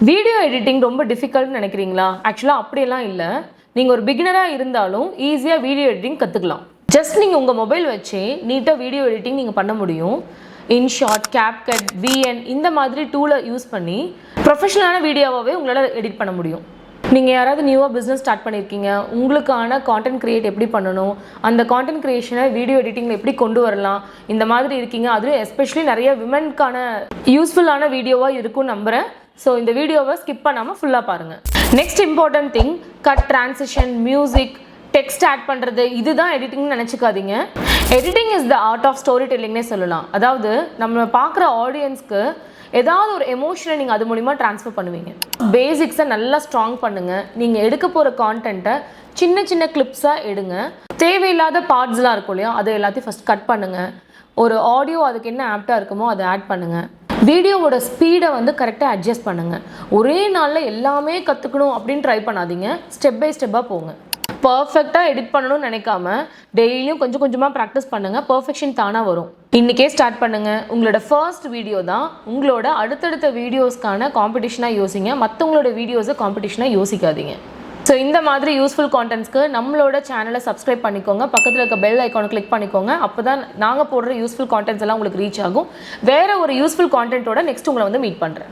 Video editing ரொம்ப டிஃபிகல்ட்னு நினைக்கிறீங்களா? ஆக்சுவலாக அப்படியெல்லாம் இல்லை. நீங்கள் ஒரு பிகினராக இருந்தாலும் ஈஸியாக வீடியோ எடிட்டிங் கற்றுக்கலாம். ஜஸ்ட் நீங்கள் உங்கள் மொபைல் வச்சு நீட்டாக வீடியோ எடிட்டிங் நீங்கள் பண்ண முடியும். இன்ஷாட், கேப்கட், விஎன் இந்த மாதிரி டூலை யூஸ் பண்ணி ப்ரொஃபஷனலான வீடியோவாகவே உங்களால் எடிட் பண்ண முடியும். நீங்கள் யாராவது நியூவாக பிஸ்னஸ் ஸ்டார்ட் பண்ணியிருக்கீங்க, உங்களுக்கான கான்டென்ட் க்ரியேட் எப்படி பண்ணணும், அந்த கான்டென்ட் க்ரியேஷனை வீடியோ எடிட்டிங்கில் எப்படி கொண்டு வரலாம், இந்த மாதிரி இருக்கீங்க. அதுவும் எஸ்பெஷலி நிறைய விமென்க்கான யூஸ்ஃபுல்லான வீடியோவாக இருக்கும்னு நம்புகிறேன். ஸோ இந்த வீடியோவை ஸ்கிப் பண்ணாமல் ஃபுல்லாக பாருங்கள். Next important thing, cut, transition, music, text add பண்ணுறது, இதுதான் எடிட்டிங்னு நினச்சிக்காதீங்க. Editing is the art of story டெல்லிங்னே சொல்லலாம். அதாவது நம்ம பார்க்குற ஆடியன்ஸ்க்கு ஏதாவது ஒரு எமோஷனை நீங்கள் அது மூலிமா ட்ரான்ஸ்ஃபர் பண்ணுவீங்க. பேசிக்ஸை நல்லா ஸ்ட்ராங் பண்ணுங்கள். நீங்கள் எடுக்க போகிற கான்டென்ட்டை சின்ன சின்ன கிளிப்ஸாக எடுங்க. தேவையில்லாத பார்ட்ஸ்லாம் இருக்கும் இல்லையா, அதை எல்லாத்தையும் ஃபஸ்ட் கட் பண்ணுங்கள். ஒரு ஆடியோ அதுக்கு என்ன ஆப்டாக இருக்குமோ அதை ஆட் பண்ணுங்கள். வீடியோவோட ஸ்பீடை கரெக்டாக அட்ஜஸ்ட் பண்ணுங்கள். ஒரே நாளில் எல்லாமே கற்றுக்கணும் அப்படின்னு ட்ரை பண்ணாதீங்க. ஸ்டெப் பை ஸ்டெப்பாக போங்க. பர்ஃபெக்டாக எடிட் பண்ணணும்னு நினைக்காம டெய்லியும் கொஞ்சம் கொஞ்சமாக ப்ராக்டிஸ் பண்ணுங்கள். பர்ஃபெக்ஷன் தானாக வரும். இன்றைக்கே ஸ்டார்ட் பண்ணுங்கள். உங்களோட ஃபர்ஸ்ட் வீடியோ தான். உங்களோட அடுத்தடுத்த வீடியோஸ்க்கான காம்படிஷனாக யோசிங்க. மற்றவங்களோட வீடியோஸை காம்படிஷனாக யோசிக்காதீங்க. ஸோ இந்த மாதிரி யூஸ்ஃபுல் கான்டென்ட்ஸ்க்கு நம்மளோட சேனலை சப்ஸ்கிரைப் பண்ணிக்கோங்க. பக்கத்தில் இருக்க பெல் ஐக்கானை கிளிக் பண்ணிக்கோங்க. அப்போ தான் நாங்கள் போடுற யூஸ்ஃபுல் கான்டென்ட்ஸ் எல்லாம் உங்களுக்கு ரீச் ஆகும். வேறு ஒரு யூஸ்ஃபுல் கான்டென்ட்டோட நெக்ஸ்ட் உங்களை மீட் பண்ணுறேன்.